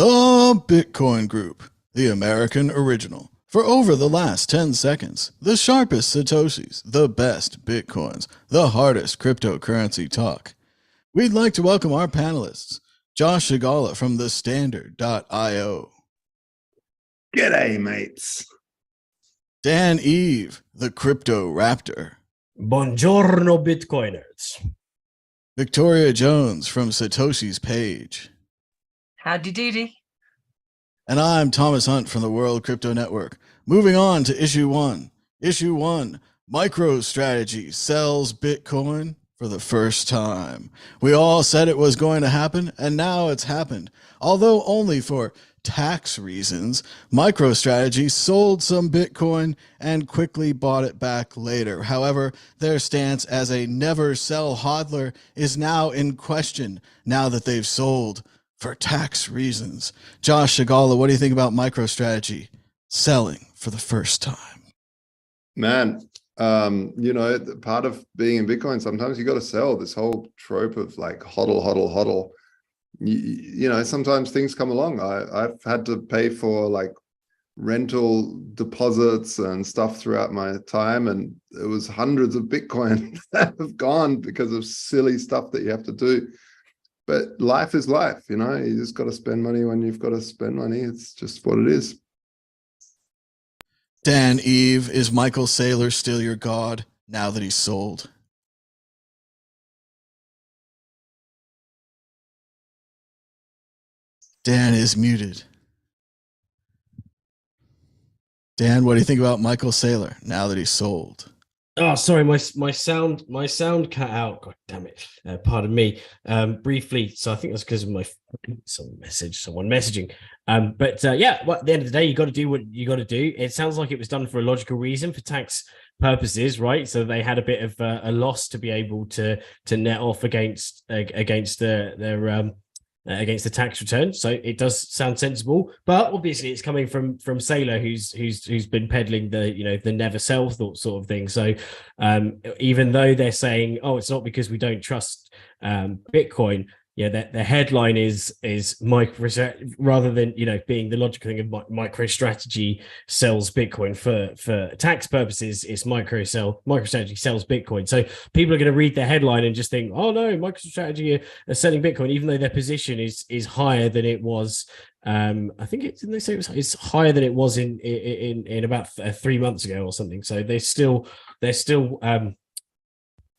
The Bitcoin Group, the American original. For over the last 10 seconds, the sharpest Satoshis, the best Bitcoins, the hardest cryptocurrency talk. We'd like to welcome our panelists, Josh Shigala from the Standard.io. G'day, mates. Dan Eve, the Crypto Raptor. Buongiorno, Bitcoiners. Victoria Jones from Satoshi's Page. Howdy doody. And I'm Thomas Hunt from the World Crypto Network. Moving on to issue one. Issue one, MicroStrategy sells Bitcoin for the first time. We all said it was going to happen, and now it's happened. Although only for tax reasons, MicroStrategy sold some Bitcoin and quickly bought it back later. However, their stance as a never sell hodler is now in question now that they've sold for tax reasons. Josh Shigala, what do you think about MicroStrategy selling for the first time? Man, part of being in Bitcoin, sometimes you got to sell. This whole trope of like hodl, hodl, hodl. Sometimes things come along. I've had to pay for like rental deposits and stuff throughout my time, and it was hundreds of Bitcoin that have gone because of silly stuff that you have to do. But life is life, you just got to spend money when you've got to spend money. It's just what it is. Dan Eve, is Michael Saylor still your god now that he's sold? Dan is muted. Dan, what do you think about Michael Saylor now that he's sold? Oh, sorry, my sound cut out. God damn it! Pardon me. Briefly, so I think that's because of someone messaging. But at the end of the day, you got to do what you got to do. It sounds like it was done for a logical reason, for tax purposes, right? So they had a bit of a loss to be able to net off against against the tax return. So it does sound sensible, but obviously it's coming from Saylor, who's been peddling the never sell sort of thing. So even though they're saying, oh, it's not because we don't trust Bitcoin, the headline is micro, rather than being the logical thing of MicroStrategy sells Bitcoin for tax purposes. It's MicroStrategy sells Bitcoin. So people are going to read the headline and just think, oh no, MicroStrategy are selling Bitcoin, even though their position is higher than it was. I think it's higher than it was in about 3 months ago or something. So they're still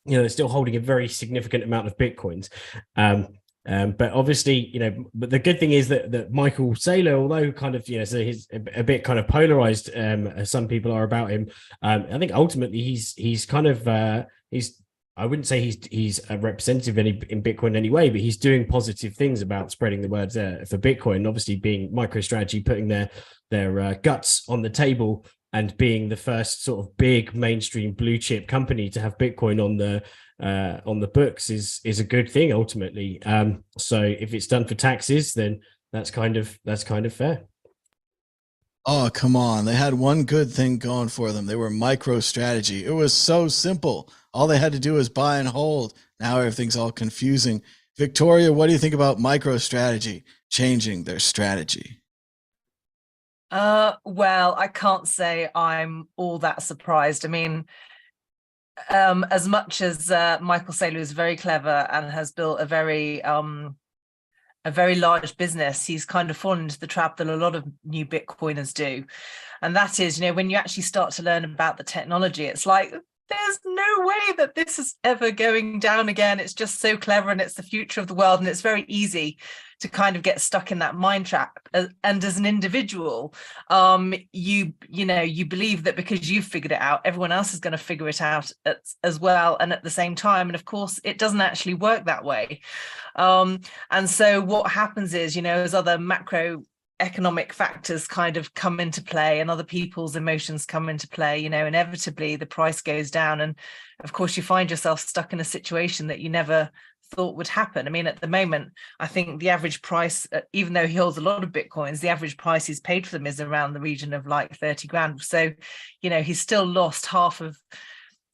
holding a very significant amount of Bitcoins. But obviously, but the good thing is that Michael Saylor, although kind of, so he's a bit kind of polarized, as some people are about him. I think ultimately he's kind of, I wouldn't say he's a representative in Bitcoin anyway, but he's doing positive things about spreading the word for Bitcoin. Obviously, being MicroStrategy, putting their guts on the table and being the first sort of big mainstream blue chip company to have Bitcoin on the books is a good thing ultimately. So if it's done for taxes, then that's kind of fair. Oh, come on. They had one good thing going for them. They were MicroStrategy. It was so simple. All they had to do was buy and hold. Now everything's all confusing. Victoria, what do you think about MicroStrategy changing their strategy? Well, I can't say I'm all that surprised. I mean, as much as Michael Saylor is very clever and has built a very large business, he's kind of fallen into the trap that a lot of new Bitcoiners do. And that is, when you actually start to learn about the technology, it's like, there's no way that this is ever going down again. It's just so clever and it's the future of the world. And it's very easy to kind of get stuck in that mind trap. And as an individual, you believe that because you've figured it out, everyone else is going to figure it out as well. And at the same time, and of course, it doesn't actually work that way. And so what happens is, as other macroeconomic factors kind of come into play and other people's emotions come into play, inevitably the price goes down. And of course, you find yourself stuck in a situation that you never thought would happen. I mean, at the moment, I think the average price, even though he holds a lot of Bitcoins, the average price he's paid for them is around the region of like 30 grand. So, he's still lost half of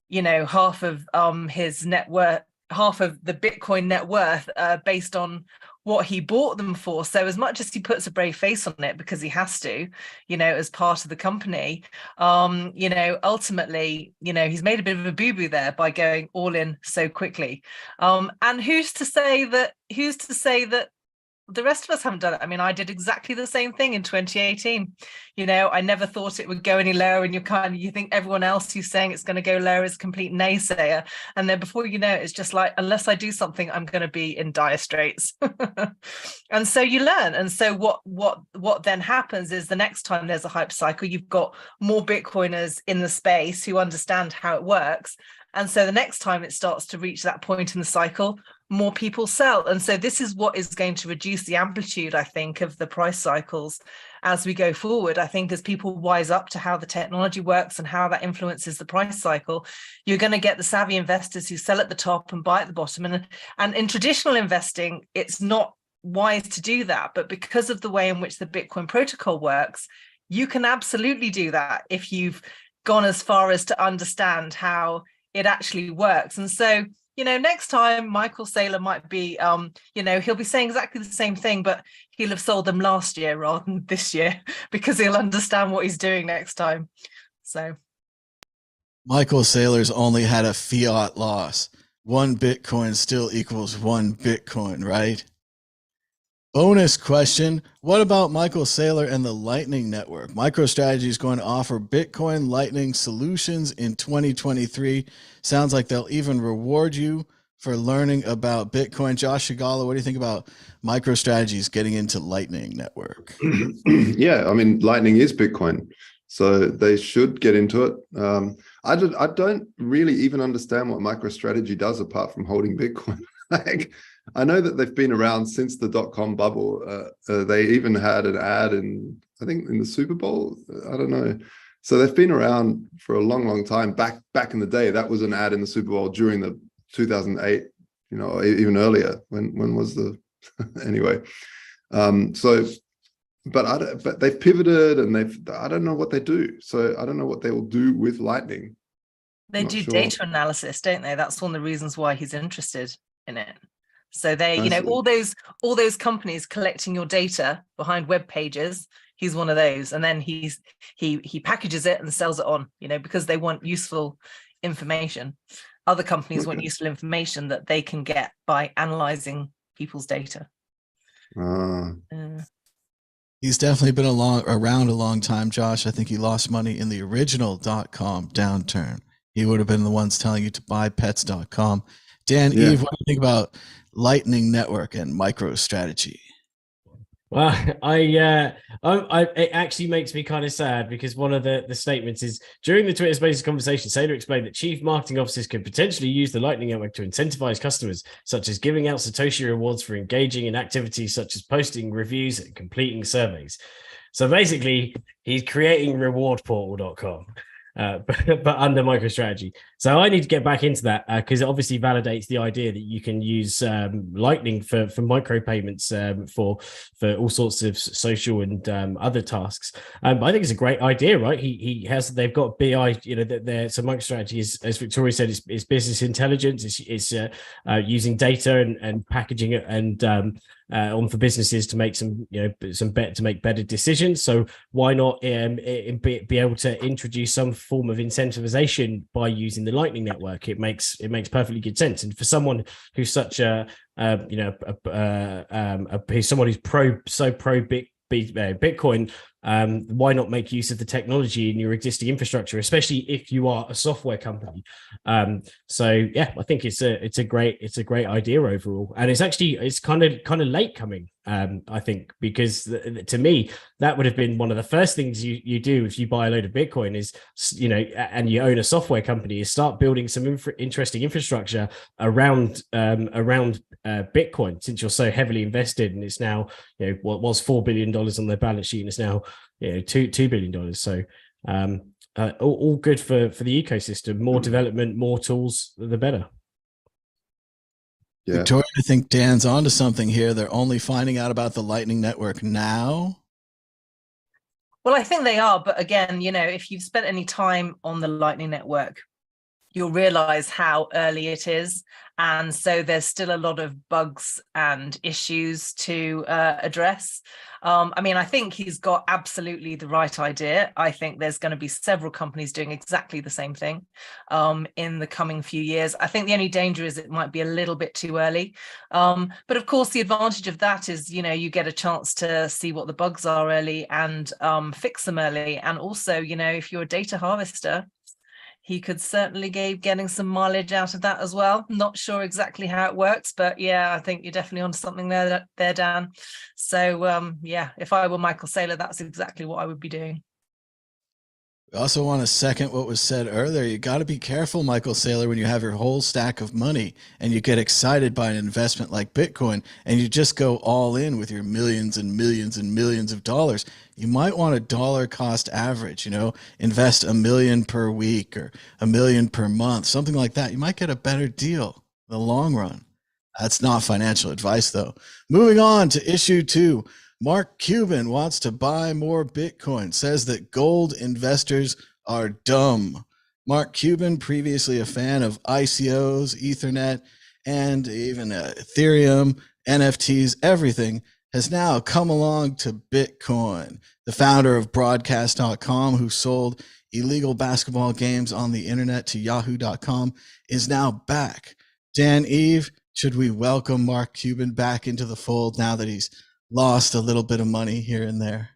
his net worth half of the Bitcoin net worth based on what he bought them for. So as much as he puts a brave face on it because he has to, as part of the company, ultimately, he's made a bit of a boo-boo there by going all in so quickly. And who's to say that the rest of us haven't done it? I mean, I did exactly the same thing in 2018. I never thought it would go any lower, and you think everyone else who's saying it's going to go lower is a complete naysayer. And then before you know it, it's just like, unless I do something, I'm going to be in dire straits. And so you learn. And so what then happens is the next time there's a hype cycle, you've got more Bitcoiners in the space who understand how it works. And so the next time it starts to reach that point in the cycle, more people sell. And so this is what is going to reduce the amplitude, I think, of the price cycles as we go forward. I think as people wise up to how the technology works and how that influences the price cycle, you're going to get the savvy investors who sell at the top and buy at the bottom. And in traditional investing, it's not wise to do that. But because of the way in which the Bitcoin protocol works, you can absolutely do that if you've gone as far as to understand how it actually works. And so, next time Michael Saylor might be, he'll be saying exactly the same thing, but he'll have sold them last year rather than this year because he'll understand what he's doing next time. So Michael Saylor's only had a fiat loss. 1 Bitcoin still equals 1 Bitcoin, right? Bonus question. What about Michael Saylor and the Lightning Network? MicroStrategy is going to offer Bitcoin Lightning solutions in 2023. Sounds like they'll even reward you for learning about Bitcoin. Josh Shigala, what do you think about MicroStrategy's getting into Lightning Network? Yeah, I mean, Lightning is Bitcoin, so they should get into it. I don't really even understand what MicroStrategy does apart from holding Bitcoin. Like, I know that they've been around since the .com bubble. They even had an ad I think in the Super Bowl. I don't know. So they've been around for a long, long time. Back in the day, that was an ad in the Super Bowl during the 2008. Even earlier. When was the anyway? But they've pivoted and I don't know what they do. So I don't know what they will do with Lightning. They do data analysis, don't they? That's one of the reasons why he's interested in it. So they, all those companies collecting your data behind web pages, he's one of those. And then he packages it and sells it on, because they want useful information. Other companies want useful information that they can get by analyzing people's data. He's definitely been around a long time, Josh. I think he lost money in the original .com downturn. He would have been the ones telling you to buy pets.com. Dan, yeah. Eve, what do you think about Lightning Network and MicroStrategy? Well, it actually makes me kind of sad because one of the statements is during the Twitter Spaces conversation, Saylor explained that chief marketing officers could potentially use the Lightning Network to incentivize customers, such as giving out Satoshi rewards for engaging in activities such as posting reviews and completing surveys. So basically, he's creating rewardportal.com. But under MicroStrategy. So I need to get back into that because it obviously validates the idea that you can use Lightning for micropayments for all sorts of social and other tasks. But I think it's a great idea, right? They've got BI, so MicroStrategy is, as Victoria said, is business intelligence. It's using data and packaging it and on for businesses to make to make better decisions. So why not be able to introduce some form of incentivization by using the Lightning Network? It makes perfectly good sense. And for someone who's such someone who's pro Bitcoin, why not make use of the technology in your existing infrastructure, especially if you are a software company? So yeah, I think it's a great idea overall, and it's kind of late coming. I think because to me that would have been one of the first things you do if you buy a load of Bitcoin is and you own a software company is start building some interesting infrastructure around Bitcoin, since you're so heavily invested and it's now what was $4 billion on their balance sheet and it's now $2 billion. So all good for the ecosystem. More development, more tools, the better. Yeah. Victoria, I think Dan's onto something here. They're only finding out about the Lightning Network now. Well, I think they are, but again, if you've spent any time on the Lightning Network, you'll realize how early it is. And so there's still a lot of bugs and issues to address. I mean, I think he's got absolutely the right idea. I think there's going to be several companies doing exactly the same thing in the coming few years. I think the only danger is it might be a little bit too early. But of course, the advantage of that is, you know, you get a chance to see what the bugs are early and fix them early. And also, you know, if you're a data harvester, he could certainly getting some mileage out of that as well. Not sure exactly how it works, but yeah, I think you're definitely on something there, Dan. So yeah, if I were Michael Saylor, that's exactly what I would be doing. We also want to second what was said earlier. You got to be careful, Michael Saylor, when you have your whole stack of money and you get excited by an investment like Bitcoin and you just go all in with your millions and millions and millions of dollars. You might want a dollar cost average, you know, invest $1 million per week or $1 million per month, something like that. You might get a better deal in the long run. That's not financial advice, though. Moving on to issue 2. Mark Cuban wants to buy more Bitcoin, says that gold investors are dumb. Mark Cuban, previously a fan of ICOs, Ethernet, and even Ethereum, NFTs, everything, has now come along to Bitcoin. The founder of broadcast.com, who sold illegal basketball games on the internet to yahoo.com, is now back. Dan, Eve, should we welcome Mark Cuban back into the fold now that he's lost a little bit of money here and there?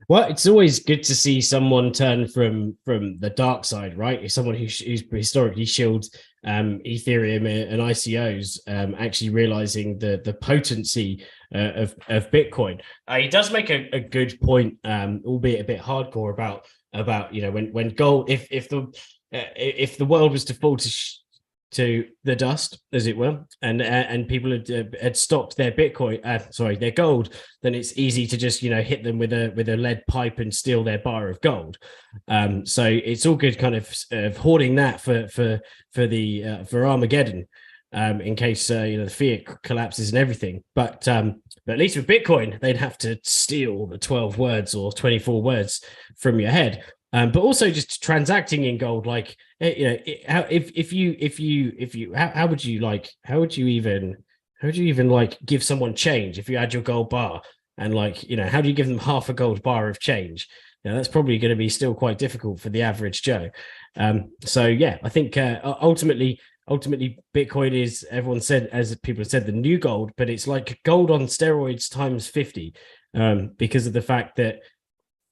Well, it's always good to see someone turn from the dark side, right? It's someone who's historically shielded Ethereum and ICOs, actually realizing the potency of Bitcoin. He does make a good point, albeit a bit hardcore, about you know, when gold, if the world was to fall to the dust, as it were, and people had stocked their Bitcoin, their gold, then it's easy to just, you know, hit them with a lead pipe and steal their bar of gold. So it's all good, kind of hoarding that for Armageddon, in case you know, the fiat collapses and everything. But at least with Bitcoin, they'd have to steal the 12 words or 24 words from your head. But also just transacting in gold, like, you know, how would you even like give someone change if you had your gold bar, and like, you know, how do you give them half a gold bar of change? You know, that's probably going to be still quite difficult for the average Joe. So yeah, I think ultimately Bitcoin is, everyone said, as people have said, the new gold, but it's like gold on steroids times 50, because of the fact that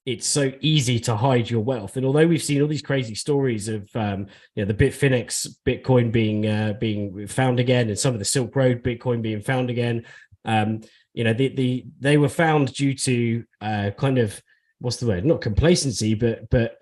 it's so easy to hide your wealth. And although we've seen all these crazy stories of you know, the Bitfinex Bitcoin being found again, and some of the Silk Road Bitcoin being found again, you know, they were found due to kind of, what's the word, not complacency, but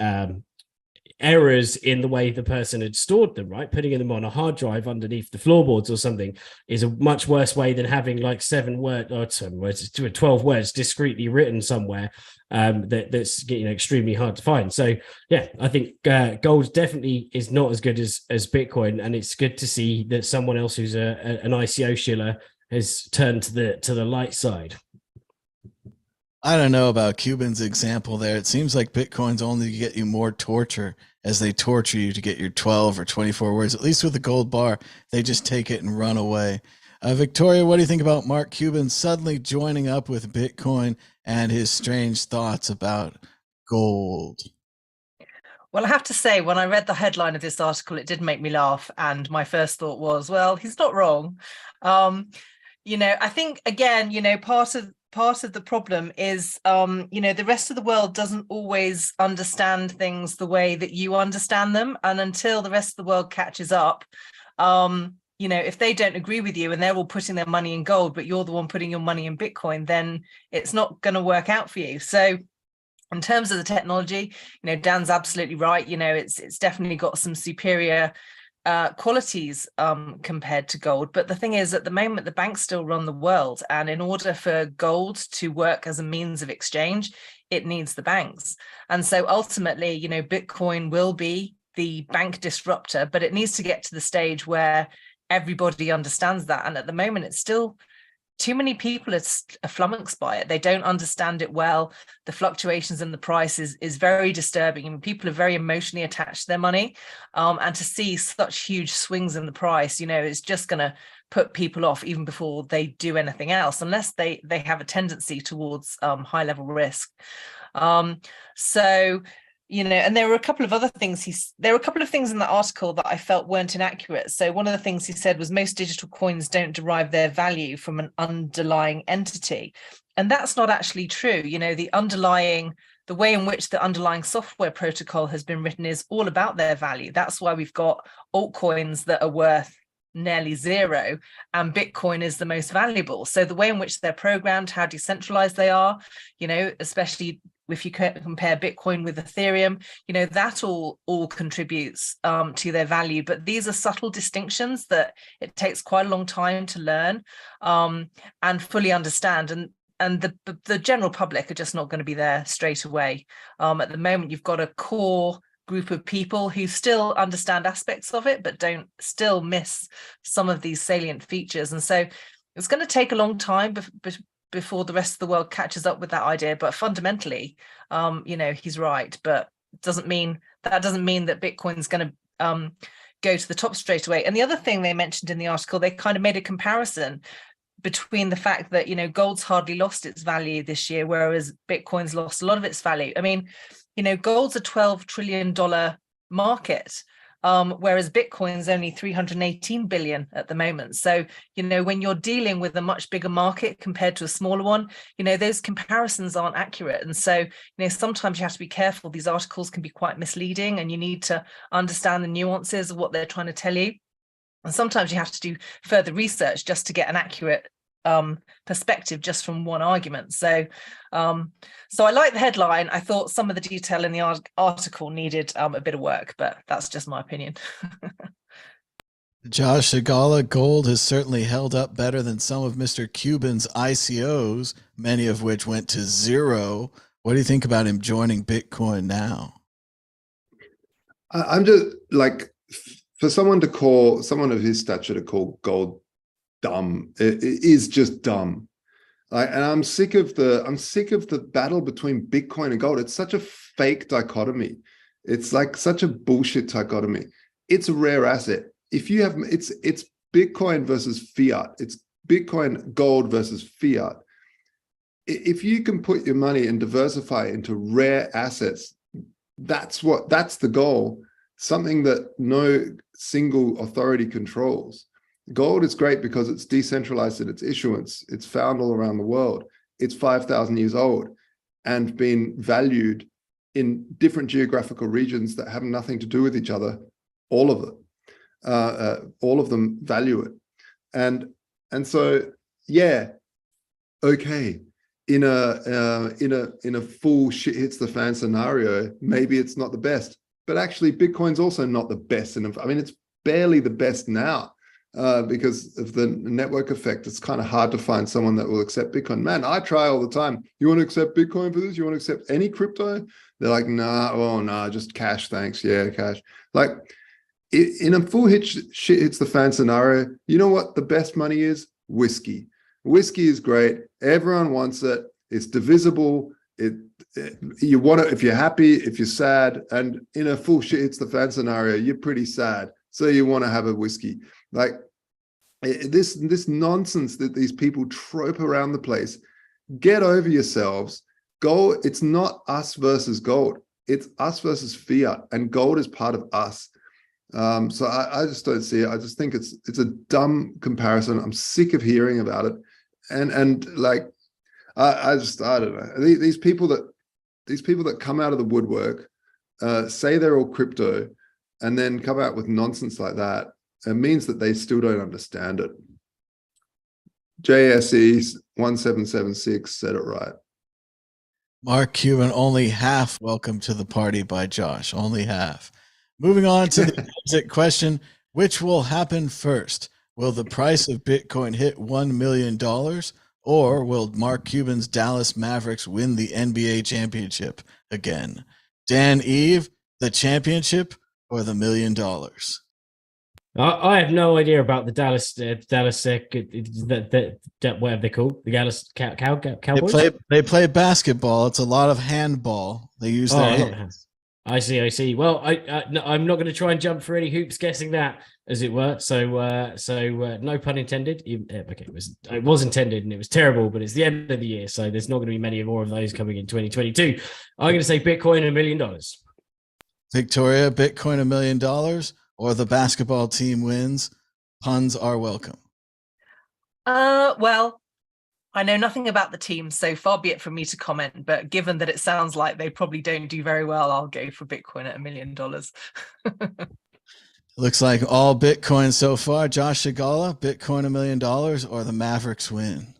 errors in the way the person had stored them, right? Putting them on a hard drive underneath the floorboards or something is a much worse way than having like 12 words discreetly written somewhere, that's, you know, extremely hard to find. So yeah, I think gold definitely is not as good as Bitcoin, and it's good to see that someone else who's an ICO shiller has turned to the light side. I don't know about Cuban's example there. It seems like Bitcoin's only to get you more torture as they torture you to get your 12 or 24 words. At least with the gold bar, they just take it and run away. Victoria, what do you think about Mark Cuban suddenly joining up with Bitcoin and his strange thoughts about gold? Well, I have to say, when I read the headline of this article, it did make me laugh. And my first thought was, well, he's not wrong. You know, I think, again, you know, part of the problem is, you know, the rest of the world doesn't always understand things the way that you understand them. And until the rest of the world catches up, you know, if they don't agree with you and they're all putting their money in gold, but you're the one putting your money in Bitcoin, then it's not going to work out for you. So in terms of the technology, you know, Dan's absolutely right. You know, it's definitely got some superior qualities compared to gold. But the thing is, at the moment, the banks still run the world. And in order for gold to work as a means of exchange, it needs the banks. And so ultimately, you know, Bitcoin will be the bank disruptor, but it needs to get to the stage where everybody understands that. And at the moment, it's still too many people are flummoxed by it. They don't understand it well. The fluctuations in the price is very disturbing. I mean, people are very emotionally attached to their money, and to see such huge swings in the price, it's just going to put people off even before they do anything else, unless they have a tendency towards high level risk. So, and there were a couple of other things there were a couple of things in the article that I felt weren't inaccurate. So one of the things he said was most digital coins don't derive their value from an underlying entity. And that's not actually true. The way in which the underlying software protocol has been written is all about their value. That's why we've got altcoins that are worth nearly zero, and Bitcoin is the most valuable. So the way in which they're programmed, how decentralized they are, especially if you compare Bitcoin with Ethereum, that all contributes to their value. But these are subtle distinctions that it takes quite a long time to learn and fully understand. And the general public are just not going to be there straight away. At the moment, you've got a core group of people who still understand aspects of it, but don't still miss some of these salient features. And so it's going to take a long time before the rest of the world catches up with that idea. But fundamentally, he's right. But that doesn't mean that Bitcoin's going to go to the top straight away. And the other thing they mentioned in the article, they kind of made a comparison between the fact that, gold's hardly lost its value this year, whereas Bitcoin's lost a lot of its value. I mean, gold's a $12 trillion market, whereas Bitcoin's only 318 billion at the moment. So, when you're dealing with a much bigger market compared to a smaller one, those comparisons aren't accurate. And so, sometimes you have to be careful. These articles can be quite misleading, and you need to understand the nuances of what they're trying to tell you. And sometimes you have to do further research just to get an accurate perspective just from one argument. So I like the headline. I thought some of the detail in the article needed a bit of work, but that's just my opinion. Josh Segala, gold has certainly held up better than some of Mr. Cuban's ICOs, many of which went to zero. What do you think about him joining Bitcoin now? I'm just like, for someone of his stature to call gold dumb, it is just dumb. And I'm sick of the battle between Bitcoin and gold. It's such a fake dichotomy. It's like such a bullshit dichotomy. It's a rare asset. If you have, it's Bitcoin versus fiat. It's Bitcoin gold versus fiat. If you can put your money and diversify into rare assets, that's the goal. Something that no single authority controls. Gold is great because it's decentralized in its issuance. It's found all around the world. It's 5,000 years old and been valued in different geographical regions that have nothing to do with each other. All of them value it. And so, yeah, okay. In a full shit hits the fan scenario, maybe it's not the best. But actually, Bitcoin's also not the best. I mean, it's barely the best now because of the network effect. It's kind of hard to find someone that will accept Bitcoin. Man, I try all the time. You want to accept Bitcoin for this? You want to accept any crypto? They're like, nah, just cash, thanks. Yeah, cash. Like, in a full shit hits the fan scenario, you know what the best money is? Whiskey. Whiskey is great. Everyone wants it. It's divisible. You want it if you're happy, if you're sad, and in a full shit hits the fan scenario, you're pretty sad. So you want to have a whiskey. Like this nonsense that these people trope around the place. Get over yourselves. Gold, it's not us versus gold. It's us versus fiat, and gold is part of us. So I just don't see it. I just think it's a dumb comparison. I'm sick of hearing about it. And like, I don't know. These people that come out of the woodwork, say they're all crypto, and then come out with nonsense like that, it means that they still don't understand it. JSE 1776 said it right. Mark Cuban, only half welcome to the party by Josh. Only half. Moving on to the exit question, which will happen first? Will the price of Bitcoin hit $1 million? Or will Mark Cuban's Dallas Mavericks win the NBA championship again? Dan Eve, the championship or the $1 million? I have no idea about the Dallas whatever they're called, the Dallas Cowboys. They play basketball. It's a lot of handball. They use their hands. I see. Well, I'm not going to try and jump for any hoops guessing that, as it were. So no pun intended. Okay, it was intended, and it was terrible. But it's the end of the year, so there's not going to be many more of those coming in 2022. I'm going to say Bitcoin $1 million. Victoria, Bitcoin $1 million, or the basketball team wins. Puns are welcome. Well, I know nothing about the team, so far be it from me to comment, but given that it sounds like they probably don't do very well, I'll go for Bitcoin at $1 million. Looks like all Bitcoin so far. Josh Shigala, Bitcoin $1 million, or the Mavericks win.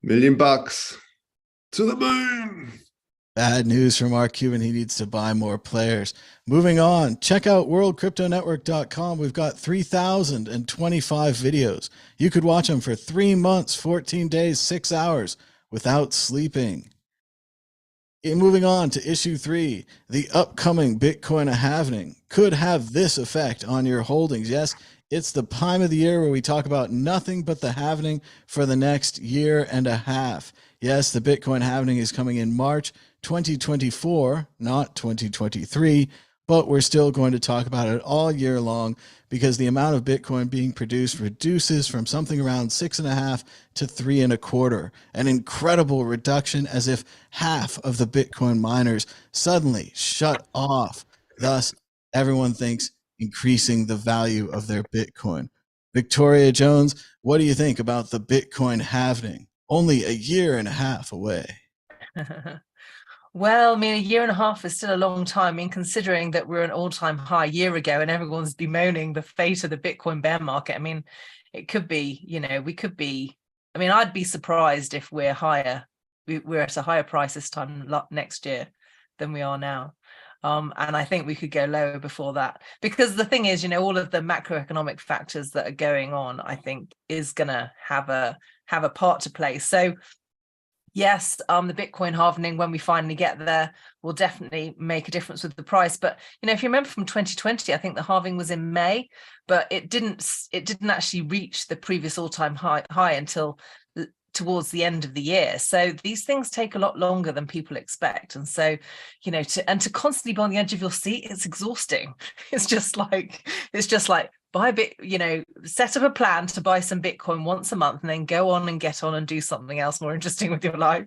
$1 million to the moon. Bad news from our Cuban. He needs to buy more players. Moving on, check out worldcryptonetwork.com. We've got 3,025 videos. You could watch them for 3 months, 14 days, 6 hours without sleeping. Moving on to issue 3, the upcoming Bitcoin halvening could have this effect on your holdings. Yes, it's the time of the year where we talk about nothing but the halvening for the next year and a half. Yes, the Bitcoin halvening is coming in March 2024, not 2023, but we're still going to talk about it all year long because the amount of Bitcoin being produced reduces from something around 6.5 to 3.25, an incredible reduction, as if half of the Bitcoin miners suddenly shut off. Thus, everyone thinks increasing the value of their Bitcoin. Victoria Jones, what do you think about the Bitcoin halvening? Only a year and a half away. Well, I mean, a year and a half is still a long time. I mean, considering that we're an all-time high a year ago and everyone's bemoaning the fate of the Bitcoin bear market. I mean, it could be, we could be, I mean, I'd be surprised if we're higher. We're at a higher price this time next year than we are now. And I think we could go lower before that, because the thing is, all of the macroeconomic factors that are going on, I think, is going to have a part to play. So yes, the Bitcoin halvening, when we finally get there, will definitely make a difference with the price. But if you remember from 2020, I think the halving was in May, but it didn't actually reach the previous all-time high until towards the end of the year. So these things take a lot longer than people expect. And so, to constantly be on the edge of your seat, it's exhausting. It's just like buy a bit, set up a plan to buy some Bitcoin once a month and then go on and get on and do something else more interesting with your life.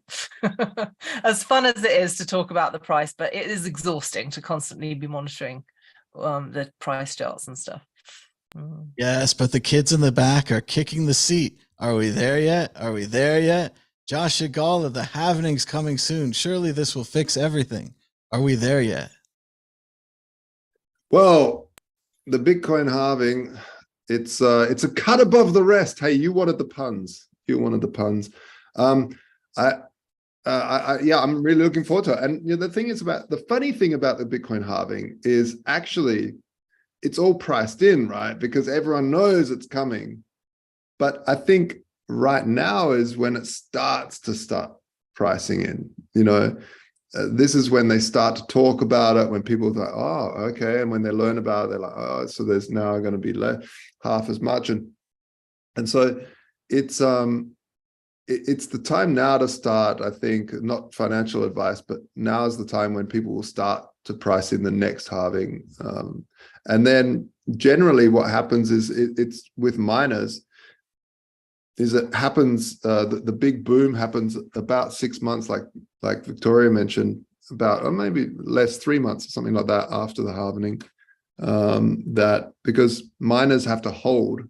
As fun as it is to talk about the price, but it is exhausting to constantly be monitoring the price charts and stuff. Yes, but the kids in the back are kicking the seat. Are we there yet? Are we there yet? Josh Shigala, the halvening's coming soon. Surely this will fix everything. Are we there yet? Well, the Bitcoin halving, it's a cut above the rest. Hey, you wanted the puns. I'm really looking forward to it. And the funny thing about the Bitcoin halving is actually it's all priced in, right? Because everyone knows it's coming. But I think right now is when it starts pricing in, this is when they start to talk about it, when people are like, oh, okay. And when they learn about it, they're like, oh, so there's now going to be half as much. And so it's the time now to start, I think, not financial advice, but now is the time when people will start to price in the next halving. And then generally what happens is it's with miners, is it happens, the big boom happens about 6 months, like Victoria mentioned, about, or maybe less, 3 months or something like that after the halvening, that because miners have to hold,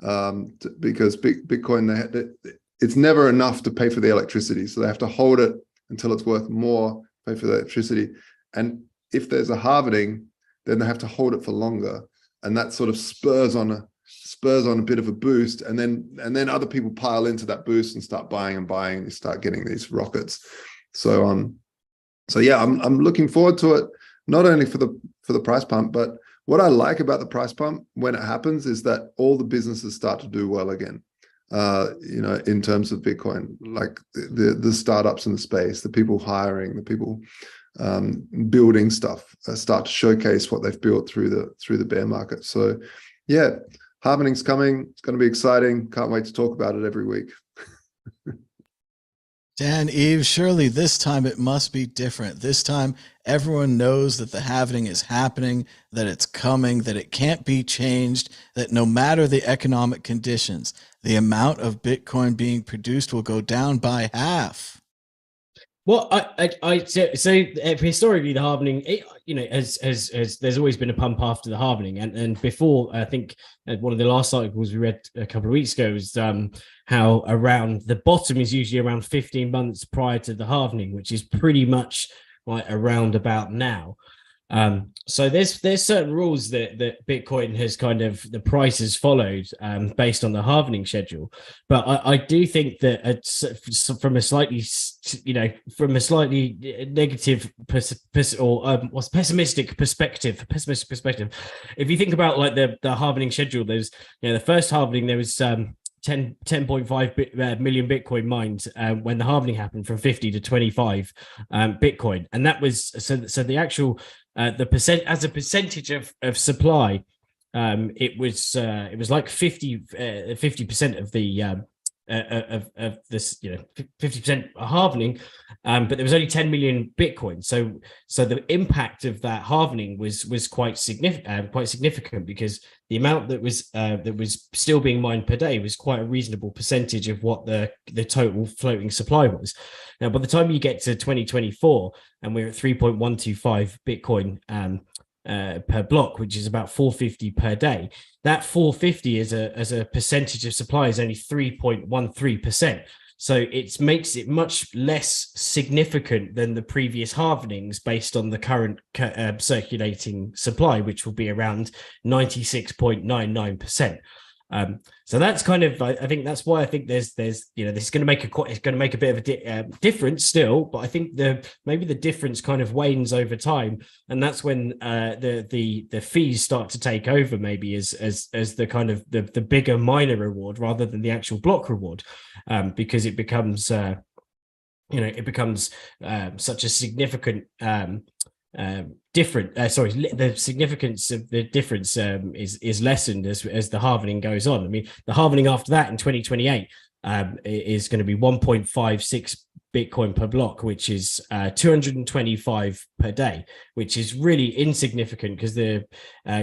because Bitcoin, it's never enough to pay for the electricity. So they have to hold it until it's worth more, pay for the electricity. And if there's a halvening, then they have to hold it for longer. And that sort of spurs on a bit of a boost, and then other people pile into that boost and start buying, and you start getting these rockets. So yeah, I'm looking forward to it, not only for the price pump, but what I like about the price pump when it happens is that all the businesses start to do well again. In terms of Bitcoin, like the startups in the space, the people hiring, the people building stuff, start to showcase what they've built through the bear market. So yeah, halvening's coming. It's going to be exciting. Can't wait to talk about it every week. Dan, Eve, surely this time it must be different. This time everyone knows that the halvening is happening, that it's coming, that it can't be changed, that no matter the economic conditions, the amount of Bitcoin being produced will go down by half. Well, so historically the halvening, as there's always been a pump after the halvening, and before, I think one of the last articles we read a couple of weeks ago was how around the bottom is usually around 15 months prior to the halvening, which is pretty much like around about now. So there's certain rules that Bitcoin has kind of, the price has followed based on the halvening schedule. But I do think that from a slightly negative pessimistic perspective, if you think about like the halvening schedule, there's, the first halvening, there was 10.5 million Bitcoin mined when the halvening happened from 50 to 25 Bitcoin. And that was, so the actual, the percentage of supply, it was like 50% of the of this, 50% halvening, but there was only 10 million Bitcoin. So the impact of that halvening was quite significant, because the amount that was still being mined per day was quite a reasonable percentage of what the total floating supply was. Now, by the time you get to 2024, and we're at 3.125 Bitcoin per block, which is about 450 per day, that 450 as a percentage of supply is only 3.13%. So it makes it much less significant than the previous halvenings based on the current circulating supply, which will be around 96.99%. So that's kind of, I think that's why I think there's this is going to make a bit of a difference still, but I think maybe the difference kind of wanes over time, and that's when the fees start to take over, maybe as the kind of the bigger miner reward rather than the actual block reward, because it becomes such a significant the significance of the difference is lessened as the halvening goes on. I mean, the halvening after that in 2028 is going to be 1.56 Bitcoin per block, which is 225 per day, which is really insignificant because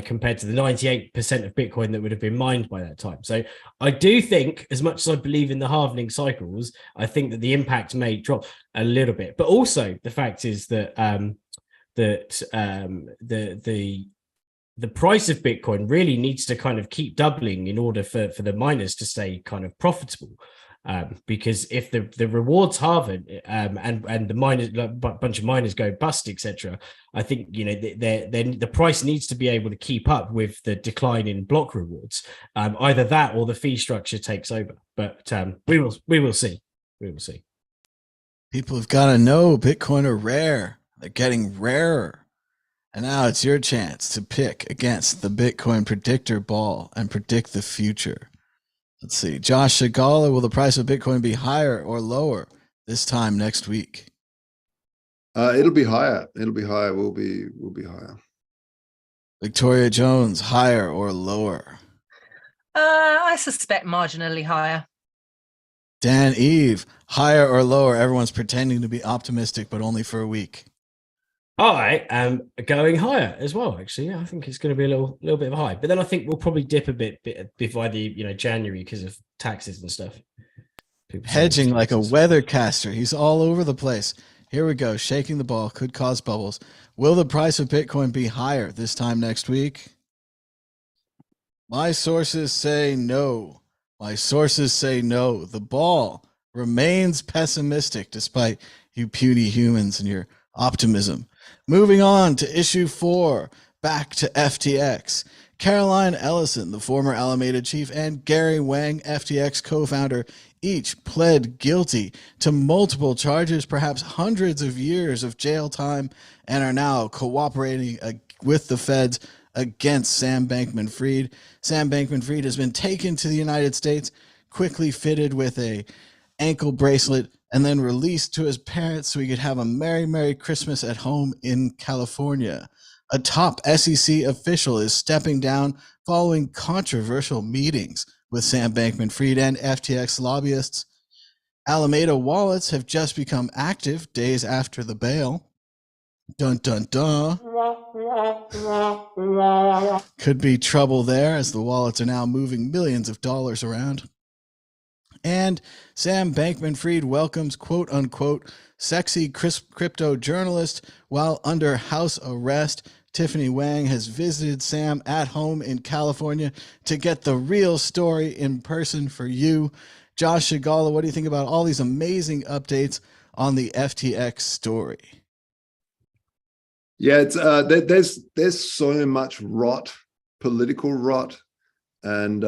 compared to the 98% of Bitcoin that would have been mined by that time. So I do think, as much as I believe in the halvening cycles, I think that the impact may drop a little bit. But also the fact is that the price of Bitcoin really needs to kind of keep doubling in order for the miners to stay kind of profitable. Because if the rewards halve and the miners, a bunch of miners go bust, etc., I think the price needs to be able to keep up with the decline in block rewards. Either that or the fee structure takes over. But we will see. We will see. People have got to know Bitcoin are rare. They're getting rarer. And now it's your chance to pick against the Bitcoin predictor ball and predict the future. Let's see. Josh Shigala, will the price of Bitcoin be higher or lower this time next week? It'll be higher. It'll be higher. We'll be higher. Victoria Jones, higher or lower? I suspect marginally higher. Dan Eve, higher or lower? Everyone's pretending to be optimistic, but only for a week. I am going higher as well, actually. Yeah, I think it's going to be a little bit of a high. But then I think we'll probably dip a bit by the January because of taxes and stuff. Hedging like a weathercaster. He's all over the place. Here we go. Shaking the ball could cause bubbles. Will the price of Bitcoin be higher this time next week? My sources say no. My sources say no. The ball remains pessimistic despite you puny humans and your optimism. Moving on to issue 4, back to FTX. Caroline Ellison, the former Alameda chief, and Gary Wang, FTX co-founder, each pled guilty to multiple charges, perhaps hundreds of years of jail time, and are now cooperating with the feds against Sam Bankman-Fried. Sam Bankman-Fried has been taken to the United States, quickly fitted with a ankle bracelet, and then released to his parents so he could have a Merry Christmas at home in California. A top SEC official is stepping down following controversial meetings with Sam Bankman-Fried and FTX lobbyists. Alameda wallets have just become active days after the bail. Dun dun dun. Could be trouble there as the wallets are now moving millions of dollars around. And Sam Bankman-Fried welcomes quote unquote sexy crypto journalist while under house arrest. Tiffany Wang has visited Sam at home in California to get the real story in person for you. Josh Shigala, what do you think about all these amazing updates on the FTX story? Yeah, it's there's so much rot, political rot, and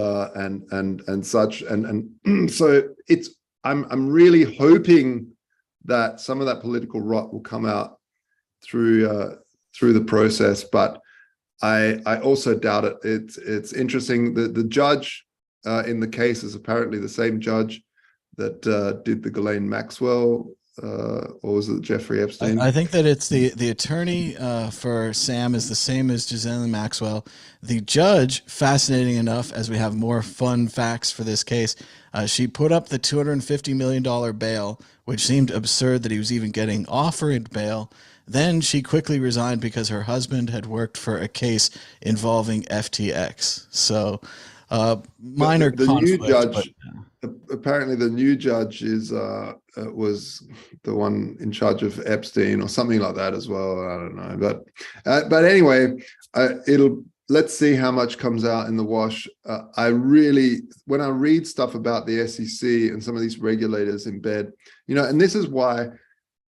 such, and so it's I'm really hoping that some of that political rot will come out through the process, but I also doubt it. It's interesting that the judge in the case is apparently the same judge that did the Ghislaine Maxwell. Or was it Jeffrey Epstein? I think that it's the attorney for Sam is the same as Ghislaine Maxwell. The judge, fascinating enough, as we have more fun facts for this case, she put up the $250 million bail, which seemed absurd that he was even getting offered bail. Then she quickly resigned because her husband had worked for a case involving FTX. So minor the conflict. New judge, apparently the new judge is was the one in charge of Epstein or something like that as well. I don't know, but anyway, let's see how much comes out in the wash. I really, when I read stuff about the SEC and some of these regulators in bed, and this is why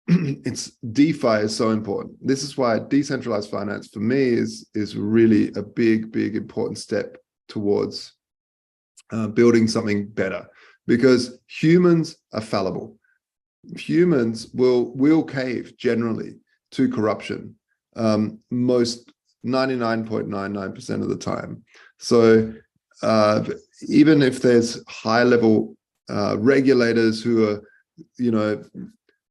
it's DeFi is so important. This is why decentralized finance for me is really a big important step towards building something better, because humans are fallible. Humans will cave generally to corruption, most 99.99% of the time. So even if there's high level regulators who are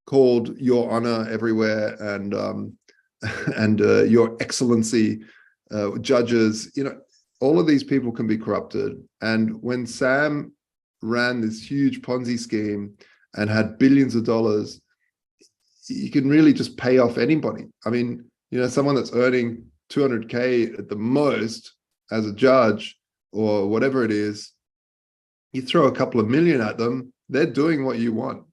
called Your Honor everywhere and Your Excellency judges, all of these people can be corrupted. And when Sam ran this huge Ponzi scheme and had billions of dollars, you can really just pay off anybody. I mean, someone that's earning 200K at the most as a judge or whatever it is, you throw a couple of million at them, they're doing what you want.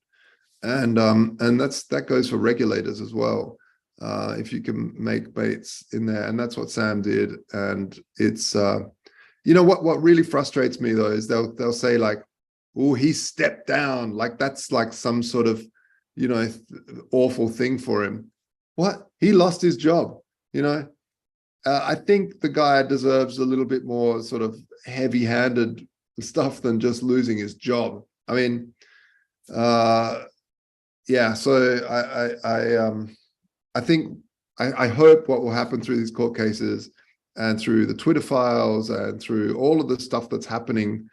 And that goes for regulators as well. If you can make baits in there, and that's what Sam did. And it's what really frustrates me though is they'll say like, oh, he stepped down, like that's like some sort of awful thing for him. What? He lost his job. I think the guy deserves a little bit more sort of heavy-handed stuff than just losing his job. I mean, yeah. So I hope what will happen through these court cases and through the Twitter files and through all of the stuff that's happening,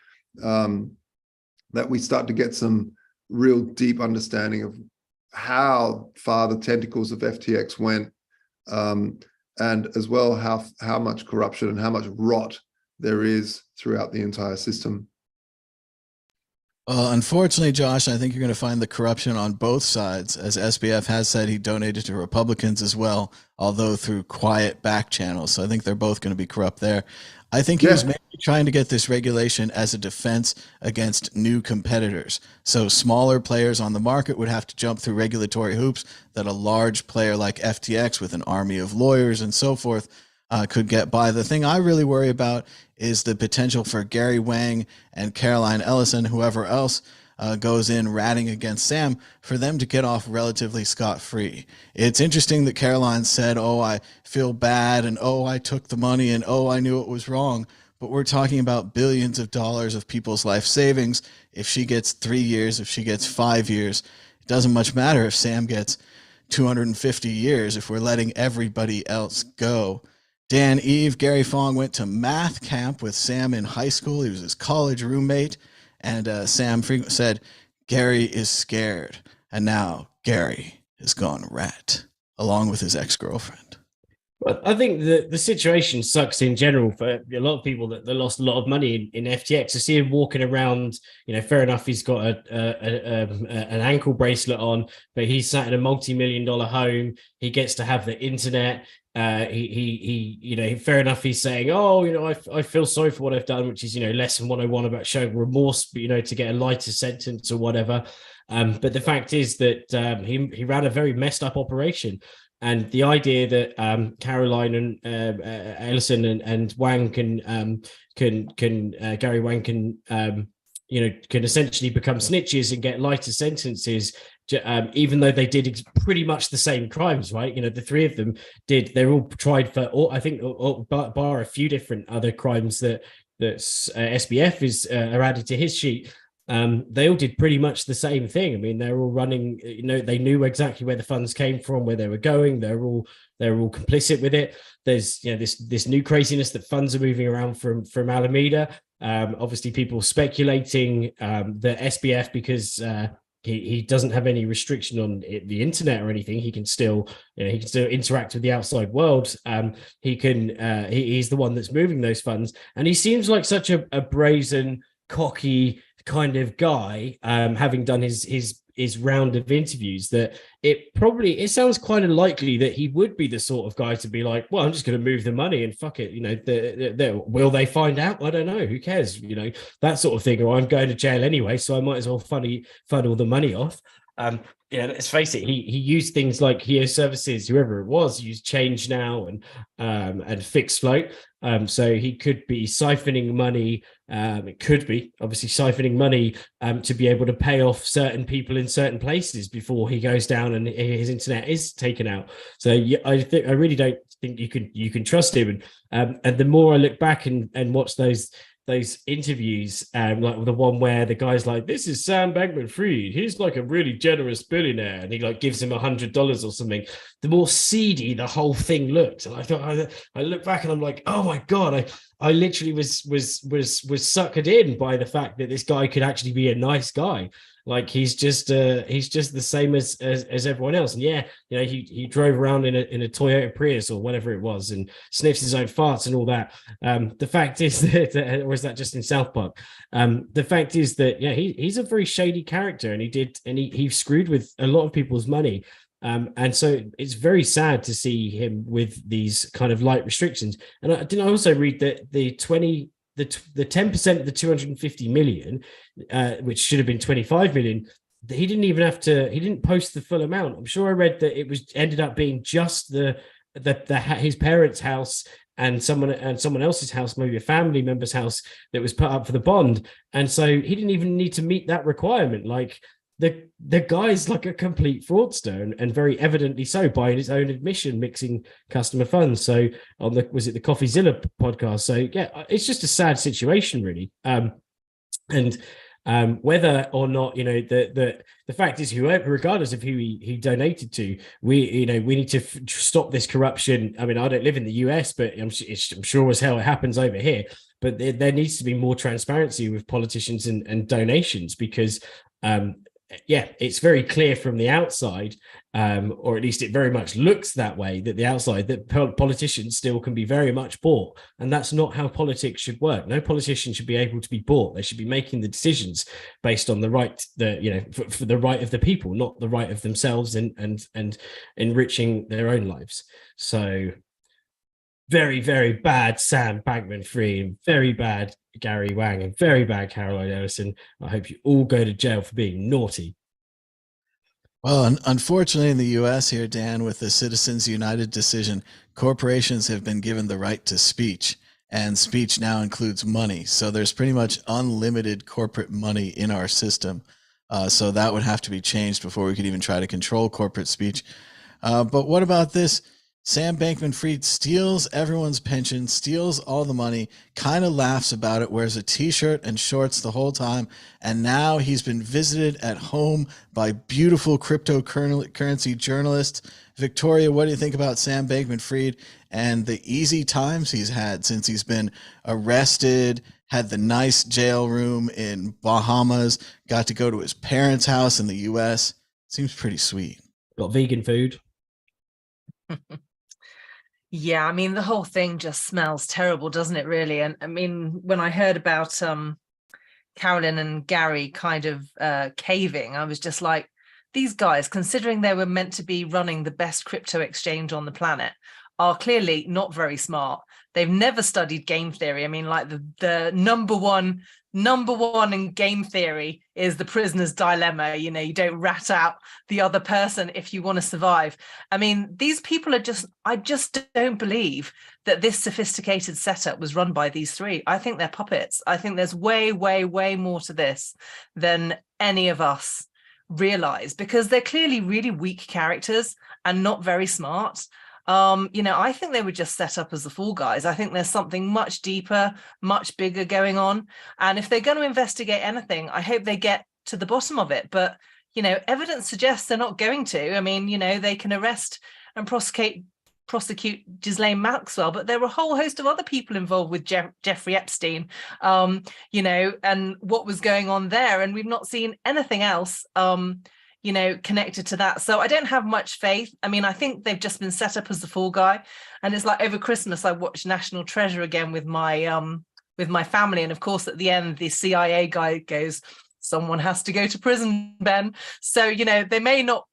that we start to get some real deep understanding of how far the tentacles of FTX went, and as well how much corruption and how much rot there is throughout the entire system. Well, unfortunately, Josh, I think you're going to find the corruption on both sides, as SBF has said he donated to Republicans as well, although through quiet back channels. So I think they're both going to be corrupt there. I think he was maybe trying to get this regulation as a defense against new competitors. So smaller players on the market would have to jump through regulatory hoops that a large player like FTX with an army of lawyers and so forth could get by. The thing I really worry about is the potential for Gary Wang and Caroline Ellison, whoever else goes in ratting against Sam, for them to get off relatively scot-free. It's interesting that Caroline said, oh, I feel bad, and oh, I took the money, and oh, I knew it was wrong. But we're talking about billions of dollars of people's life savings. If she gets 3 years, if she gets 5 years, it doesn't much matter if Sam gets 250 years if we're letting everybody else go. Dan Eve, Gary Fong went to math camp with Sam in high school. He was his college roommate. And Sam said, Gary is scared. And now Gary has gone rat, along with his ex-girlfriend. Well, I think the situation sucks in general for a lot of people that lost a lot of money in FTX. I see him walking around, fair enough, he's got an ankle bracelet on, but he's sat in a multi-million-dollar home. He gets to have the internet. He fair enough, he's saying, I feel sorry for what I've done, which is, lesson 101 about showing remorse, to get a lighter sentence or whatever. But the fact is that he ran a very messed up operation. And the idea that Caroline and Ellison and Wang can Gary Wang can essentially become snitches and get lighter sentences, even though they did pretty much the same crimes, right? The three of them did. They're all tried for, I think, bar a few different other crimes that SBF is are added to his sheet. They all did pretty much the same thing. I mean, they're all running, they knew exactly where the funds came from, where they were going. They're all complicit with it. There's, this new craziness that funds are moving around from Alameda. Obviously people speculating that SBF, because he doesn't have any restriction on the internet or anything, he can still interact with the outside world. He's the one that's moving those funds, and he seems like such a brazen, cocky kind of guy, having done his round of interviews, that it sounds quite unlikely that he would be the sort of guy to be like, well, I'm just going to move the money and fuck it. Will they find out? I don't know. Who cares? That sort of thing. Or I'm going to jail anyway, so I might as well funnel the money off. Let's face it, he used things like Heo Services, whoever it was, used Change Now and Fixed Float. So he could be siphoning money. It could be obviously siphoning money to be able to pay off certain people in certain places before he goes down and his internet is taken out. So I really don't think you can trust him. And the more I look back and watch those interviews, like the one where the guy's like, this is Sam Bankman-Fried, he's like a really generous billionaire, and he like gives him $100 or something, the more seedy the whole thing looked. And I thought, I look back and I'm like, oh my god, I literally was suckered in by the fact that this guy could actually be a nice guy. Like he's just the same as everyone else. And he drove around in a Toyota Prius or whatever it was and sniffs his own farts and all that. The fact is that, or is that just in South Park? The fact is that he's a very shady character, and he screwed with a lot of people's money. And so it's very sad to see him with these kind of light restrictions. And I also read that the 10% of the 250 million, which should have been 25 million, he didn't post the full amount. I'm sure I read that ended up being just his parents' house and someone else's house, maybe a family member's house, that was put up for the bond. And so he didn't even need to meet that requirement. Like the guy's like a complete fraudster, and very evidently so by his own admission, mixing customer funds. So was it the CoffeeZilla podcast? So it's just a sad situation, really. And whether or not the fact is, regardless of who he donated to, we need to stop this corruption. I mean, I don't live in the US, but I'm sure as hell it happens over here. But there needs to be more transparency with politicians and donations, because it's very clear from the outside, or at least it very much looks that way, that the outside, that politicians still can be very much bought. And that's not how politics should work. No politician should be able to be bought. They should be making the decisions based on the right, for the right of the people, not the right of themselves and enriching their own lives. So very, very bad Sam Bankman-Fried, very bad Gary Wang, and very bad Caroline Ellison. I hope you all go to jail for being naughty. Well, unfortunately in the U.S. here, Dan, with the Citizens United decision, corporations have been given the right to speech, and speech now includes money. So there's pretty much unlimited corporate money in our system. So that would have to be changed before we could even try to control corporate speech. But what about this? Sam Bankman-Fried steals everyone's pension, steals all the money, kind of laughs about it, wears a t-shirt and shorts the whole time, and now he's been visited at home by beautiful cryptocurrency journalists. Victoria, what do you think about Sam Bankman-Fried and the easy times he's had since he's been arrested, had the nice jail room in Bahamas, got to go to his parents' house in the US? Seems pretty sweet. Got vegan food. Yeah, I mean, the whole thing just smells terrible, doesn't it, really? And I mean, when I heard about Carolyn and Gary kind of caving, I was just like, these guys, considering they were meant to be running the best crypto exchange on the planet, are clearly not very smart. They've never studied game theory. I mean, like the number one in game theory is the prisoner's dilemma. You know, you don't rat out the other person if you want to survive. I mean, these people are I just don't believe that this sophisticated setup was run by these three. I think they're puppets. I think there's way, way, way more to this than any of us realize, because they're clearly really weak characters and not very smart. You know, I think they were just set up as the fall guys. I think there's something much deeper, much bigger going on. And if they're going to investigate anything, I hope they get to the bottom of it. But, you know, evidence suggests they're not going to. I mean, you know, they can arrest and prosecute Ghislaine Maxwell, but there were a whole host of other people involved with Jeffrey Epstein, you know, and what was going on there. And we've not seen anything else, you know, connected to that. So I don't have much faith. I mean, I think they've just been set up as the fall guy. And it's like over Christmas, I watched National Treasure again with my family. And of course, at the end, the CIA guy goes, "Someone has to go to prison, Ben." So, you know, they may not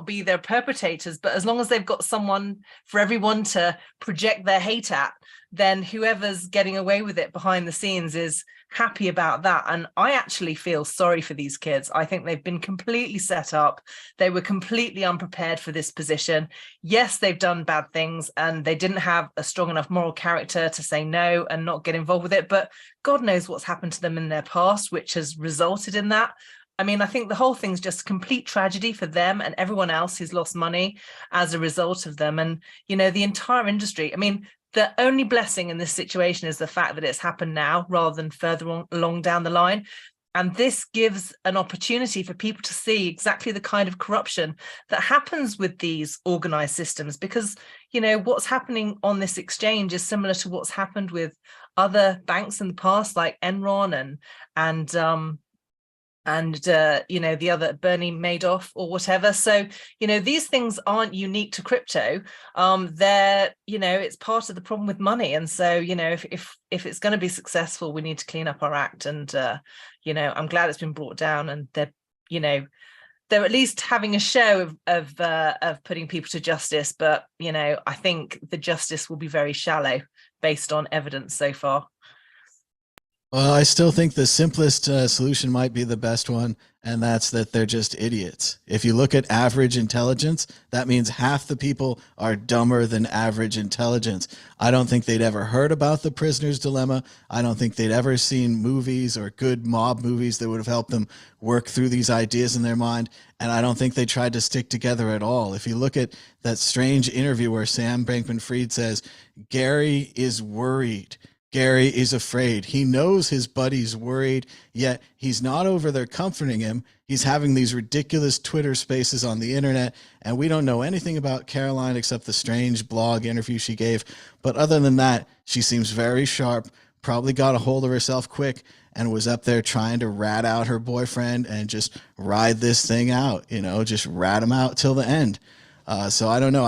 be their perpetrators, but as long as they've got someone for everyone to project their hate at, then whoever's getting away with it behind the scenes is happy about that. And I actually feel sorry for these kids. I think they've been completely set up. They were completely unprepared for this position. Yes, they've done bad things and they didn't have a strong enough moral character to say no and not get involved with it. But God knows what's happened to them in their past, which has resulted in that. I mean, I think the whole thing's just a complete tragedy for them and everyone else who's lost money as a result of them. And, you know, the entire industry, I mean, the only blessing in this situation is the fact that it's happened now rather than further along down the line. And this gives an opportunity for people to see exactly the kind of corruption that happens with these organized systems, because, you know, what's happening on this exchange is similar to what's happened with other banks in the past, like Enron and you know, the other Bernie Madoff or whatever. So, you know, these things aren't unique to crypto. They're, you know, it's part of the problem with money. And so, you know, if it's going to be successful, we need to clean up our act. And, you know, I'm glad it's been brought down, and they're, you know, they're at least having a show of putting people to justice. But, you know, I think the justice will be very shallow based on evidence so far. Well, I still think the simplest solution might be the best one, and that's that they're just idiots. If you look at average intelligence, that means half the people are dumber than average intelligence. I don't think they'd ever heard about the prisoner's dilemma. I don't think they'd ever seen movies or good mob movies that would have helped them work through these ideas in their mind. And I don't think they tried to stick together at all. If you look at that strange interview where Sam Bankman-Fried says, Gary is worried. Gary is afraid. He knows his buddy's worried, yet he's not over there comforting him. He's having these ridiculous Twitter spaces on the internet, and we don't know anything about Caroline except the strange blog interview she gave. But other than that, she seems very sharp, probably got a hold of herself quick, and was up there trying to rat out her boyfriend and just ride this thing out, you know, just rat him out till the end. So I don't know.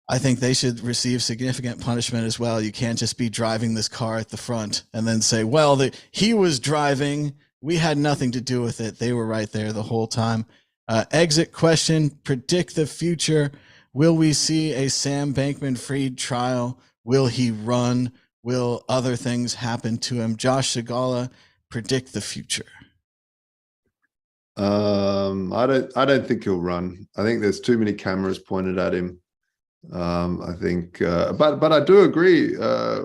I think they should receive significant punishment as well. You can't just be driving this car at the front and then say, well, he was driving. We had nothing to do with it. They were right there the whole time. Exit question, predict the future. Will we see a Sam Bankman-Fried trial? Will he run? Will other things happen to him? Josh Segala, predict the future. I don't think he'll run. I think there's too many cameras pointed at him. I think, but I do agree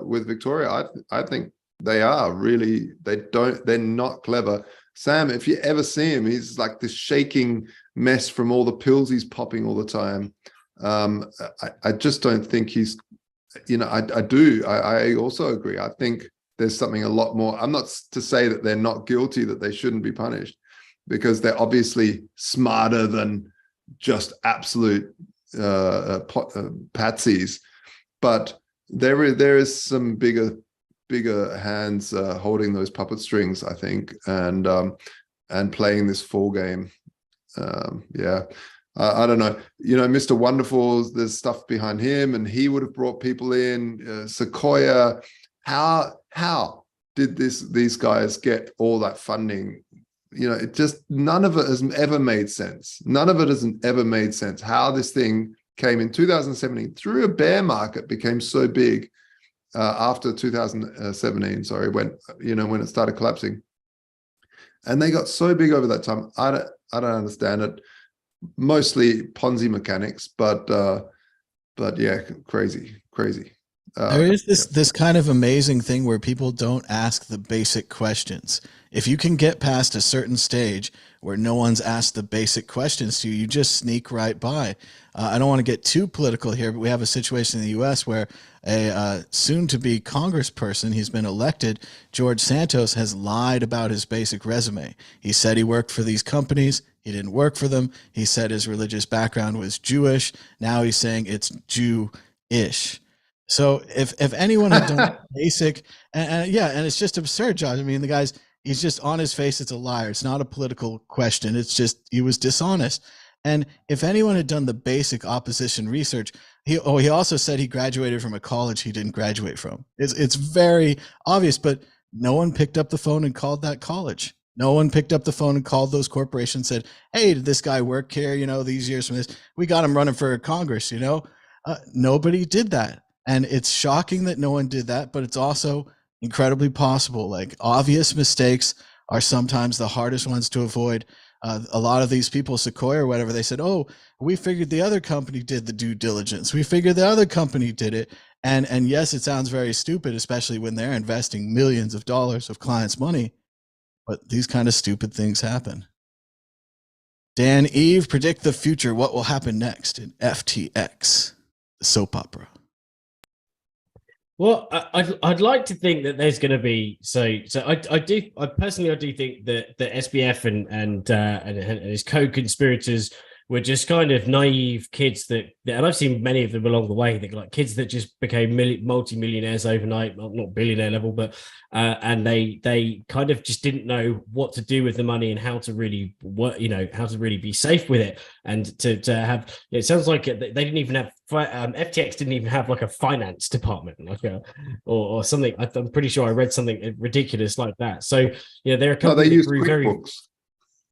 with Victoria. I think they are really, they're not clever. Sam, if you ever see him, he's like this shaking mess from all the pills he's popping all the time. I just don't think he's, you know, I also agree. I think there's something a lot more. I'm not to say that they're not guilty, that they shouldn't be punished, because they're obviously smarter than just absolute patsies, but there is some bigger hands holding those puppet strings, I think, and playing this full game. Yeah. I don't know. Mr. Wonderful, there's stuff behind him, and he would have brought people in. Sequoia, how did these guys get all that funding? It just, none of it has ever made sense. None of it has ever made sense. How this thing came in 2017 through a bear market, became so big after 2017. Sorry, when it started collapsing, and they got so big over that time. I don't understand it. Mostly Ponzi mechanics, but yeah, crazy. There is this kind of amazing thing where people don't ask the basic questions. If you can get past a certain stage where no one's asked the basic questions to you, you just sneak right by. I don't want to get too political here, but we have a situation in the U.S. where a soon-to-be congressperson, he's been elected, George Santos, has lied about his basic resume. He said he worked for these companies. He didn't work for them. He said his religious background was Jewish. Now he's saying it's Jew-ish. So if anyone had done basic, and it's just absurd, Josh. I mean, he's just on his face. It's a liar. It's not a political question. It's just, he was dishonest. And if anyone had done the basic opposition research, he also said he graduated from a college he didn't graduate from. It's very obvious, but no one picked up the phone and called that college. No one picked up the phone and called those corporations and said, hey, did this guy work here? These years from this, we got him running for Congress, nobody did that. And it's shocking that no one did that, but it's also incredibly possible. Like, obvious mistakes are sometimes the hardest ones to avoid. A lot of these people, Sequoia or whatever, they said, oh, we figured the other company did the due diligence. We figured the other company did it. And yes, it sounds very stupid, especially when they're investing millions of dollars of clients' money. But these kind of stupid things happen. Dan Eve, predict the future. What will happen next in FTX, the soap opera? Well, I'd like to think that there's going to be I personally do think that the SBF and his co-conspirators were just kind of naive kids that, and I've seen many of them along the way, that like kids that just became multi-millionaires overnight, not billionaire level, but and they kind of just didn't know what to do with the money and how to really work, how to really be safe with it, and to have. It sounds like they didn't even have FTX didn't even have like a finance department, or something. I'm pretty sure I read something ridiculous like that. So they're a company that grew very.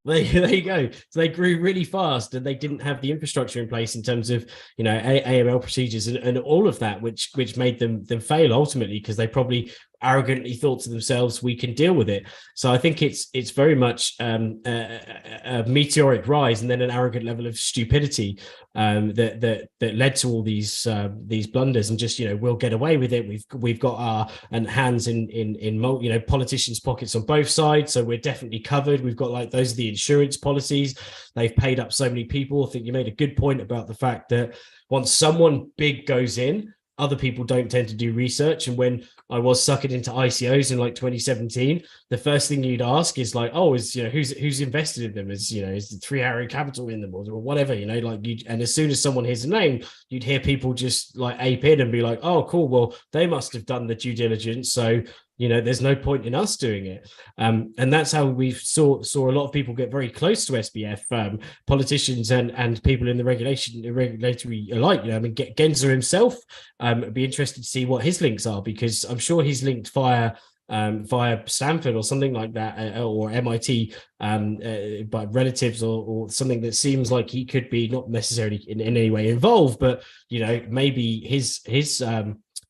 There you go. So they grew really fast, and they didn't have the infrastructure in place in terms of AML procedures and all of that, which made them fail ultimately, because they probably arrogantly thought to themselves, we can deal with it. So I think it's very much a meteoric rise and then an arrogant level of stupidity that led to all these blunders, and just we'll get away with it. We've got our hands in politicians' pockets on both sides, so we're definitely covered. We've got like those are the insurance policies. They've paid up so many people. I think you made a good point about the fact that once someone big goes in, other people don't tend to do research. And when I was sucking into ICOs in like 2017, the first thing you'd ask is like, oh, is who's invested in them? Is the 3 Arrow Capital in them or whatever, and as soon as someone hears a name, you'd hear people just like ape in and be like, oh, cool, well, they must have done the due diligence, so there's no point in us doing it. And that's how we saw a lot of people get very close to SBF, politicians and people in the regulatory alike. I mean, Gensler himself, I'd be interested to see what his links are, because I'm sure he's linked via Stanford or something like that, or MIT, by relatives or something that seems like he could be not necessarily in any way involved, but maybe his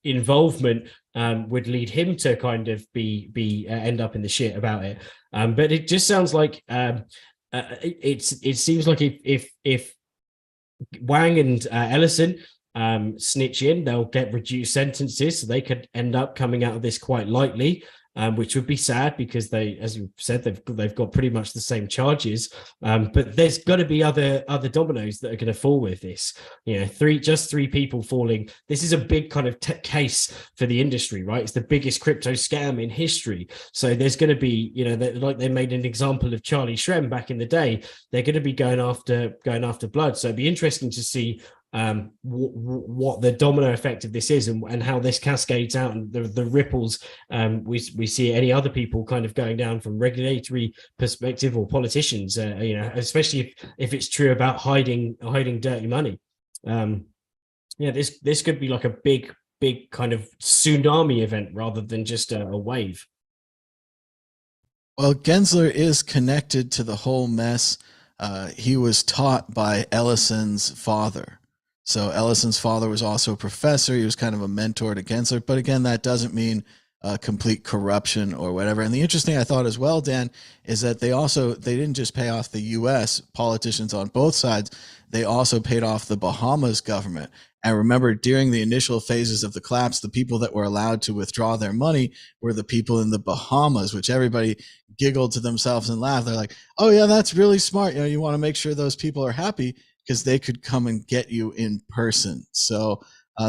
involvement would lead him to kind of be end up in the shit about it. But it just sounds like it seems like if Wang and Ellison snitch in, they'll get reduced sentences, so they could end up coming out of this quite lightly, which would be sad, because they, as you said, they've got pretty much the same charges. But there's got to be other dominoes that are going to fall with this. Three people falling. This is a big kind of case for the industry, right? It's the biggest crypto scam in history. So there's going to be, like they made an example of Charlie Shrem back in the day. They're going to be going after blood. So it'd be interesting to see what the domino effect of this is, and how this cascades out, and the ripples we see any other people kind of going down from regulatory perspective, or politicians, especially if it's true about hiding dirty money. This could be like a big kind of tsunami event rather than just a wave. Well, Gensler is connected to the whole mess. He was taught by Ellison's father. So Ellison's father was also a professor. He was kind of a mentor to Gensler. But again, that doesn't mean complete corruption or whatever. And the interesting, I thought as well, Dan, is that they didn't just pay off the U.S. politicians on both sides. They also paid off the Bahamas government. And remember, during the initial phases of the collapse, the people that were allowed to withdraw their money were the people in the Bahamas, which everybody giggled to themselves and laughed. They're like, oh yeah, that's really smart. You want to make sure those people are happy, because they could come and get you in person. So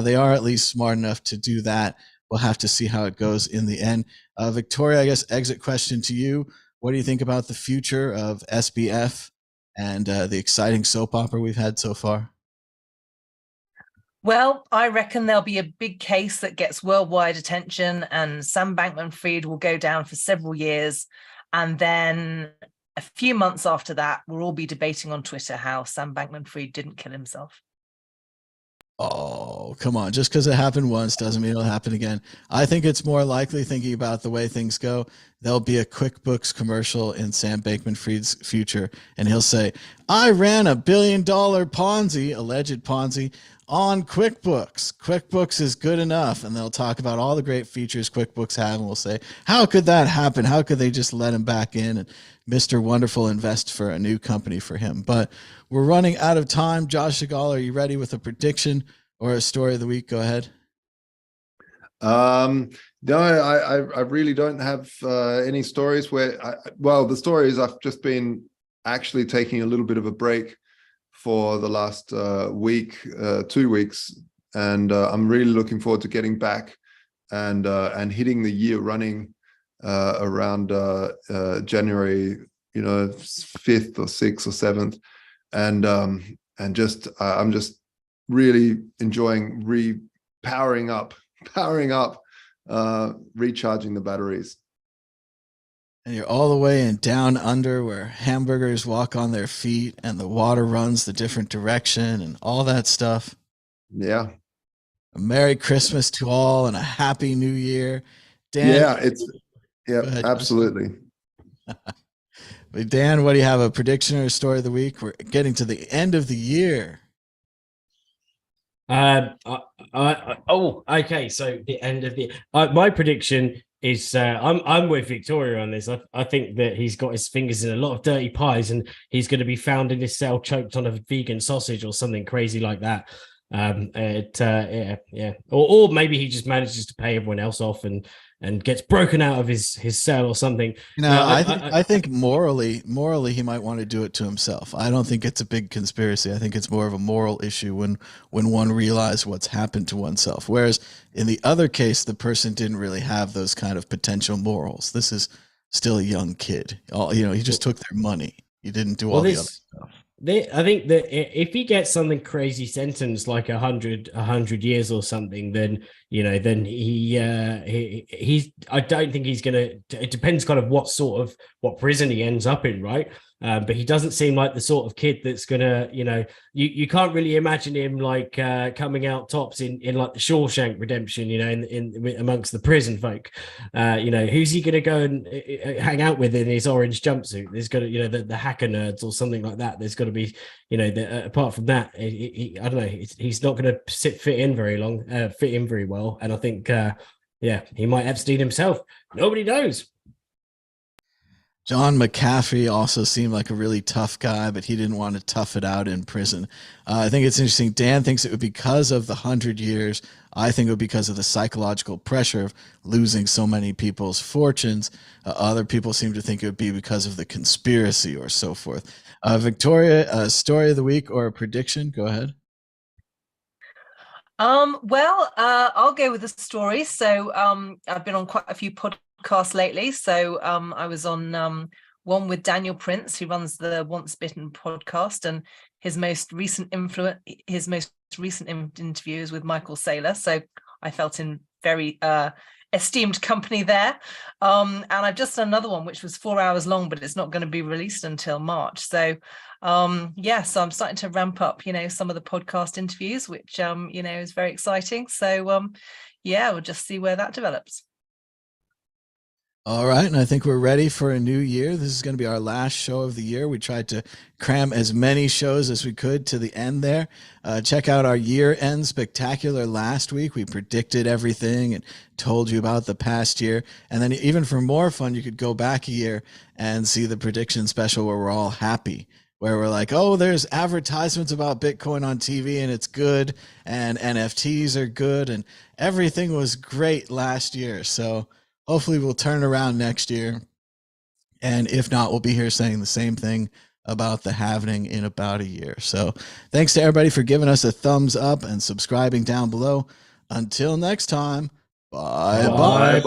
they are at least smart enough to do that. We'll have to see how it goes in the end. Victoria, I guess, exit question to you. What do you think about the future of SBF and the exciting soap opera we've had so far? Well, I reckon there'll be a big case that gets worldwide attention, and Sam Bankman-Fried will go down for several years. And then a few months after that, we'll all be debating on Twitter how Sam Bankman-Fried didn't kill himself. Oh, come on. Just because it happened once doesn't mean it'll happen again. I think it's more likely, thinking about the way things go, there'll be a QuickBooks commercial in Sam Bankman-Fried's future, and he'll say, I ran $1 billion Ponzi, alleged Ponzi, on QuickBooks. QuickBooks is good enough. And they'll talk about all the great features QuickBooks have, and we'll say, how could that happen? How could they just let him back in and Mr. Wonderful invest for a new company for him? But we're running out of time. Josh Segal, are you ready with a prediction or a story of the week? Go ahead. No, I really don't have any stories where, the story is I've just been actually taking a little bit of a break for the last week, 2 weeks, and I'm really looking forward to getting back and hitting the year running around January, 5th or 6th or 7th, and I'm just really enjoying powering up, recharging the batteries. And you're all the way in down under, where hamburgers walk on their feet and the water runs the different direction and all that stuff. Yeah. A Merry Christmas to all and a Happy New Year. Dan, ahead, absolutely. But Dan, what do you have, a prediction or a story of the week? We're getting to the end of the year. Okay. So the end of the my prediction is I'm with Victoria on this. I think that he's got his fingers in a lot of dirty pies, and he's going to be found in his cell choked on a vegan sausage or something crazy like that. Or maybe he just manages to pay everyone else off and gets broken out of his cell or something. I think morally he might want to do it to himself. I don't think it's a big conspiracy. I think it's more of a moral issue when one realizes what's happened to oneself. Whereas in the other case, the person didn't really have those kind of potential morals. This is still a young kid. He just took their money. He didn't do all the other stuff. I think that if he gets something crazy sentenced like 100 years or something, then he's I don't think he's gonna. It depends kind of what prison he ends up in, right? But he doesn't seem like the sort of kid that's gonna, you can't really imagine him like coming out tops in like the Shawshank Redemption, in amongst the prison folk. Who's he gonna go and hang out with in his orange jumpsuit? There's got to, the hacker nerds or something like that. There's got to be, apart from that, I don't know. He's not gonna fit in very well, and I think, he might Epstein himself. Nobody knows. John McAfee also seemed like a really tough guy, but he didn't want to tough it out in prison. I think it's interesting. Dan thinks it would be because of the 100 years. I think it would be because of the psychological pressure of losing so many people's fortunes. Other people seem to think it would be because of the conspiracy or so forth. Victoria, a story of the week or a prediction? Go ahead. I'll go with the story. So I've been on quite a few podcasts lately. So I was on one with Daniel Prince, who runs the Once Bitten podcast, and his most recent interview is with Michael Saylor. So I felt in very esteemed company there. And I've just done another one, which was 4 hours long, but it's not going to be released until March. So so I'm starting to ramp up, some of the podcast interviews, which, is very exciting. So we'll just see where that develops. All right, and I think we're ready for a new year. This is going to be our last show of the year. We tried to cram as many shows as we could to the end there. Check out our year-end spectacular last week. We predicted everything and told you about the past year. And then even for more fun, you could go back a year and see the prediction special where we're all happy, where we're like, oh, there's advertisements about Bitcoin on TV and it's good, and NFTs are good, and everything was great last year. So hopefully we'll turn around next year. And if not, we'll be here saying the same thing about the halvening in about a year. So thanks to everybody for giving us a thumbs up and subscribing down below. Until next time, bye-bye.